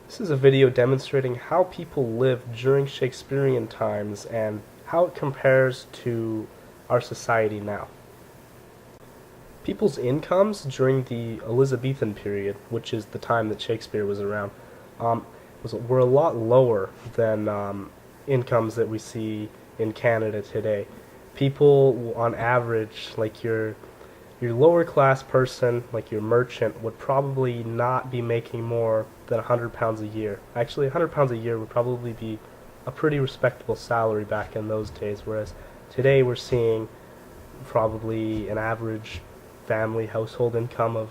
This is a video demonstrating how people lived during Shakespearean times and how it compares to our society now. People's incomes during the Elizabethan period, which is the time that Shakespeare was around, were a lot lower than incomes that we see in Canada today. People, on average, like your lower class person, like your merchant, would probably not be making more than £100 a year. Actually, £100 a year would probably be a pretty respectable salary back in those days, whereas today we're seeing probably an average family household income of,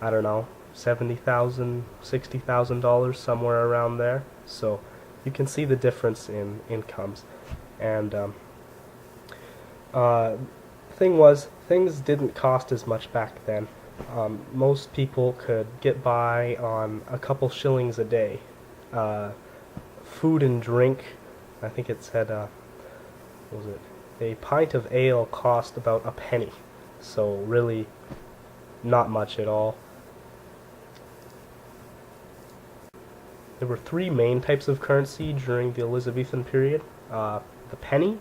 I don't know, $70,000, $60,000, somewhere around there. So you can see the difference in incomes. And thing was, things didn't cost as much back then. Most people could get by on a couple shillings a day. Food and drink, I think it said, what was it? A pint of ale cost about a penny. So really, not much at all. There were three main types of currency during the Elizabethan period: the penny,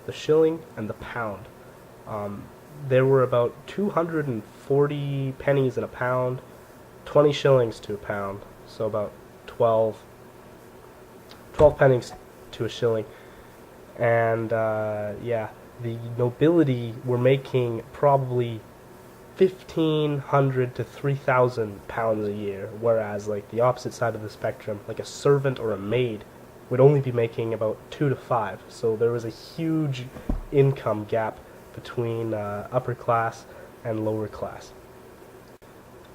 the shilling, and the pound. There were about 240 pennies in a pound, 20 shillings to a pound, so about 12 pennies to a shilling. And yeah, the nobility were making probably 1,500 to 3,000 pounds a year, whereas like the opposite side of the spectrum, like a servant or a maid, would only be making about 2 to 5. So there was a huge income gap between upper class and lower class.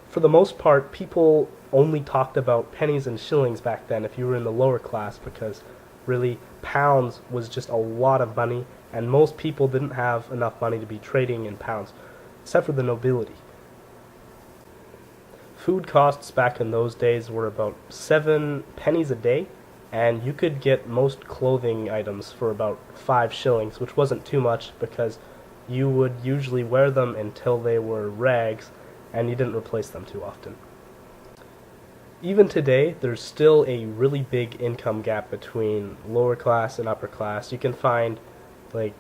For the most part, people only talked about pennies and shillings back then if you were in the lower class, because really pounds was just a lot of money, and most people didn't have enough money to be trading in pounds, except for the nobility. Food costs back in those days were about 7 pennies a day, and you could get most clothing items for about 5 shillings, which wasn't too much because you would usually wear them until they were rags and you didn't replace them too often. Even today, there's still a really big income gap between lower class and upper class. You can find like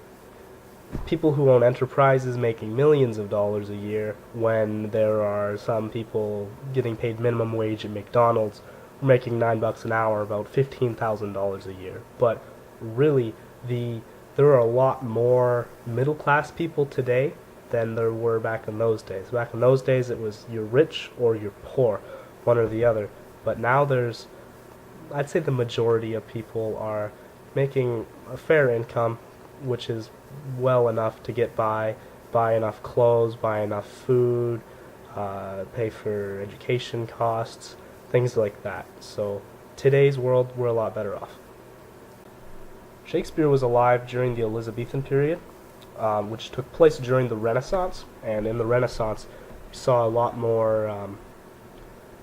people who own enterprises making millions of dollars a year, when there are some people getting paid minimum wage at McDonald's making $9 an hour, about $15,000 a year. But really, there are a lot more middle class people today than there were back in those days. Back in those days, it was you're rich or you're poor, one or the other. But now I'd say the majority of people are making a fair income, which is well enough to get by, buy enough clothes, buy enough food, pay for education costs, things like that. So today's world, we're a lot better off. Shakespeare was alive during the Elizabethan period, which took place during the Renaissance, and in the Renaissance we saw a lot more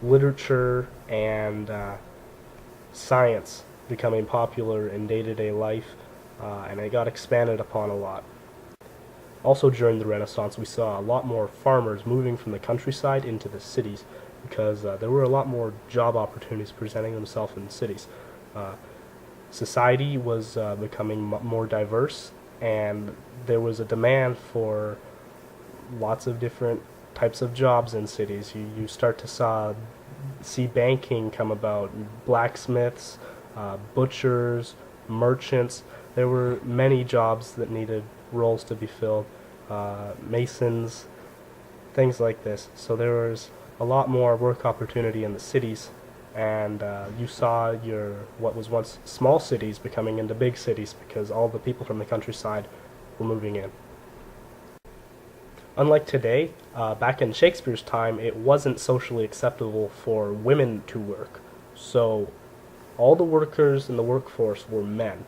literature and science becoming popular in day-to-day life, and it got expanded upon a lot. Also during the Renaissance we saw a lot more farmers moving from the countryside into the cities, because there were a lot more job opportunities presenting themselves in cities. Society was becoming more diverse, and there was a demand for lots of different types of jobs in cities. You start to see banking come about, blacksmiths, butchers, merchants. There were many jobs that needed roles to be filled, masons, things like this. So there was a lot more work opportunity in the cities, and you saw what was once small cities becoming into big cities because all the people from the countryside were moving in. Unlike today, back in Shakespeare's time, it wasn't socially acceptable for women to work. So all the workers in the workforce were men,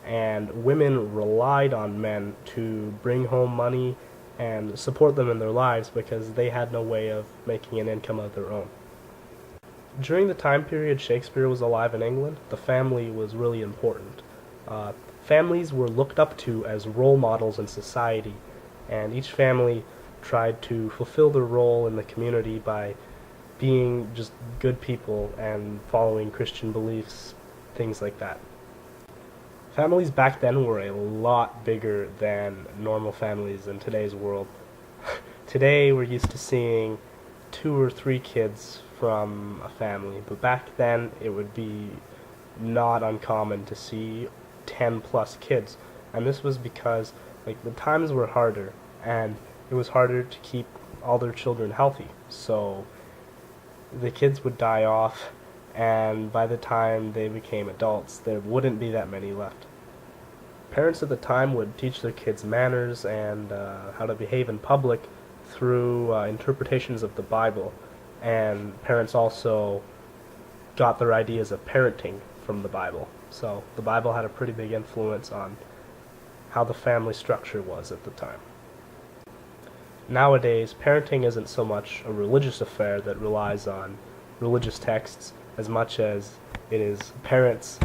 and women relied on men to bring home money and support them in their lives because they had no way of making an income of their own. During the time period Shakespeare was alive in England, the family was really important. Families were looked up to as role models in society, and each family tried to fulfill their role in the community by being just good people and following Christian beliefs, things like that. Families back then were a lot bigger than normal families in today's world. Today we're used to seeing 2 or 3 kids from a family, but back then it would be not uncommon to see 10 plus kids. And this was because the times were harder and it was harder to keep all their children healthy. So the kids would die off, and by the time they became adults, there wouldn't be that many left. Parents at the time would teach their kids manners and how to behave in public through interpretations of the Bible, and parents also got their ideas of parenting from the Bible. So the Bible had a pretty big influence on how the family structure was at the time. Nowadays, parenting isn't so much a religious affair that relies on religious texts as much as it is parents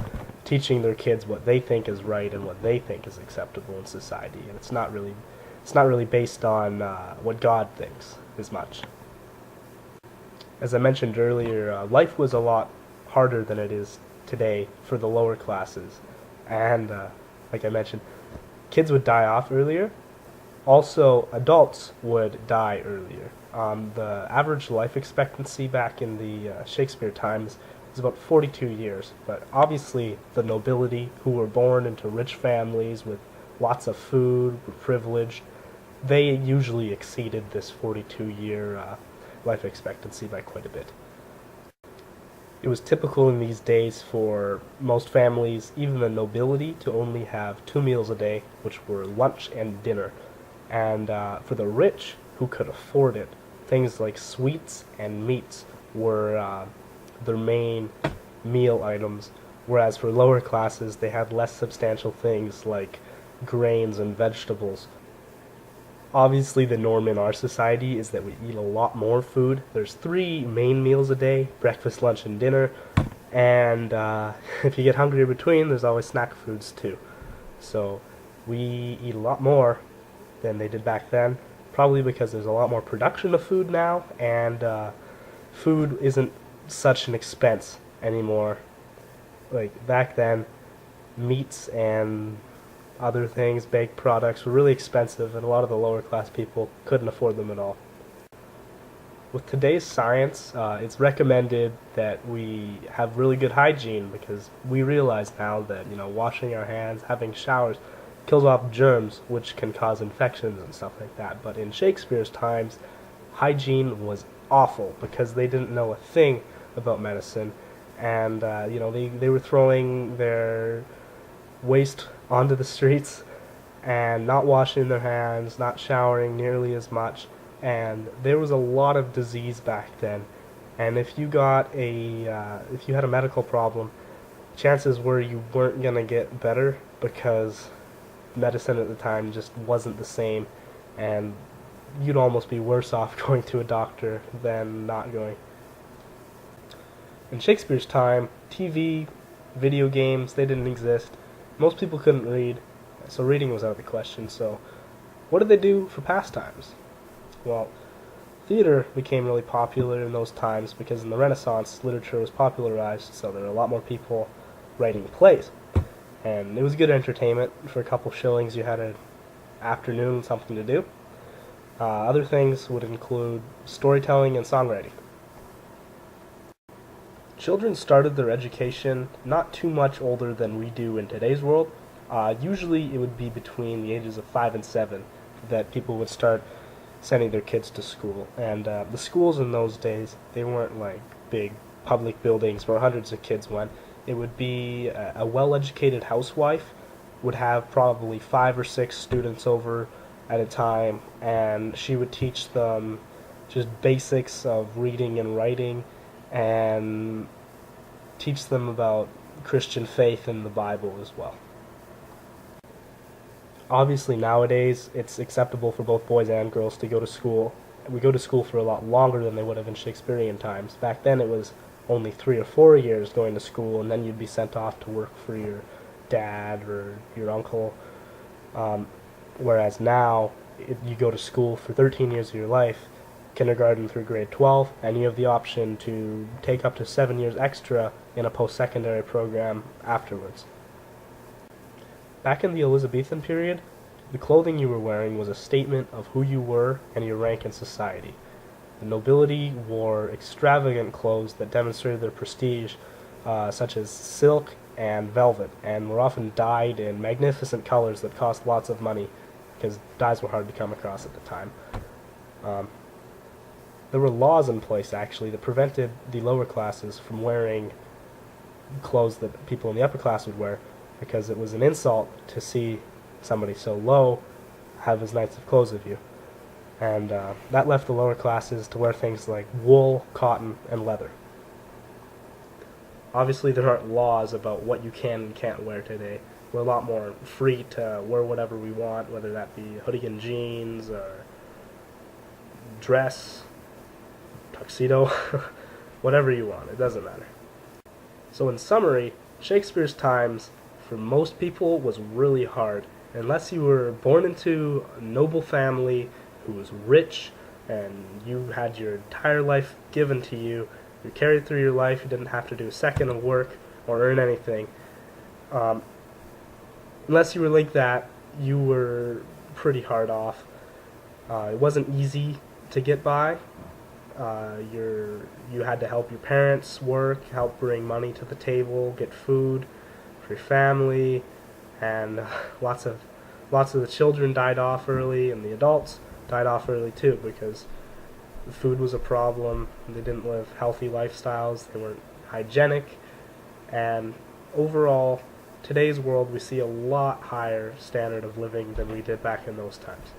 teaching their kids what they think is right and what they think is acceptable in society, and it's not really based on what God thinks as much. As I mentioned earlier, life was a lot harder than it is today for the lower classes, and like I mentioned, kids would die off earlier. Also, adults would die earlier. The average life expectancy back in the Shakespeare times is about 42 years, but obviously the nobility, who were born into rich families with lots of food, were privileged, they usually exceeded this 42-year life expectancy by quite a bit. It was typical in these days for most families, even the nobility, to only have 2 meals a day, which were lunch and dinner. And for the rich who could afford it, things like sweets and meats were their main meal items, whereas for lower classes they had less substantial things like grains and vegetables. Obviously the norm in our society is that we eat a lot more food. There's 3 main meals a day: breakfast, lunch, and dinner, and if you get hungry in between, there's always snack foods too. So we eat a lot more than they did back then, probably because there's a lot more production of food now, and food isn't such an expense anymore. Like back then, meats and other things, baked products, were really expensive, and a lot of the lower class people couldn't afford them at all. With today's science, it's recommended that we have really good hygiene, because we realize now that washing our hands, having showers, kills off germs, which can cause infections and stuff like that. But in Shakespeare's times, hygiene was awful because they didn't know a thing about medicine, and they were throwing their waste onto the streets and not washing their hands, not showering nearly as much, and there was a lot of disease back then. And if you had a medical problem, chances were you weren't gonna get better, because medicine at the time just wasn't the same, and you'd almost be worse off going to a doctor than not going. In Shakespeare's time, TV, video games, they didn't exist. Most people couldn't read, so reading was out of the question. So what did they do for pastimes? Well, theater became really popular in those times because in the Renaissance, literature was popularized, so there were a lot more people writing plays. And it was good entertainment. For a couple shillings, you had an afternoon, something to do. Other things would include storytelling and songwriting. Children started their education not too much older than we do in today's world. Usually it would be between the ages of 5 and 7 that people would start sending their kids to school. And the schools in those days, they weren't like big public buildings where hundreds of kids went. It would be a well-educated housewife would have probably 5 or 6 students over at a time, and she would teach them just basics of reading and writing, and teach them about Christian faith and the Bible as well. Obviously nowadays it's acceptable for both boys and girls to go to school. We go to school for a lot longer than they would have in Shakespearean times. Back then it was only 3 or 4 years going to school, and then you'd be sent off to work for your dad or your uncle. Whereas now, you go to school for 13 years of your life, kindergarten through grade 12, and you have the option to take up to 7 years extra in a post-secondary program afterwards. Back in the Elizabethan period, the clothing you were wearing was a statement of who you were and your rank in society. The nobility wore extravagant clothes that demonstrated their prestige, such as silk and velvet, and were often dyed in magnificent colors that cost lots of money, because dyes were hard to come across at the time. There were laws in place, actually, that prevented the lower classes from wearing clothes that people in the upper class would wear, because it was an insult to see somebody so low have as nice of clothes as you. And that left the lower classes to wear things like wool, cotton, and leather. Obviously, there aren't laws about what you can and can't wear today. We're a lot more free to wear whatever we want, whether that be hoodie and jeans, or dress, tuxedo, whatever you want. It doesn't matter. So in summary, Shakespeare's times, for most people, was really hard. Unless you were born into a noble family who was rich and you had your entire life given to you, you carried through your life, you didn't have to do a second of work or earn anything. Unless you were like that, you were pretty hard off. It wasn't easy to get by. You had to help your parents work, help bring money to the table, get food for your family, and lots of the children died off early, and the adults died off early too, because the food was a problem. They didn't live healthy lifestyles. They weren't hygienic, and overall, today's world, we see a lot higher standard of living than we did back in those times.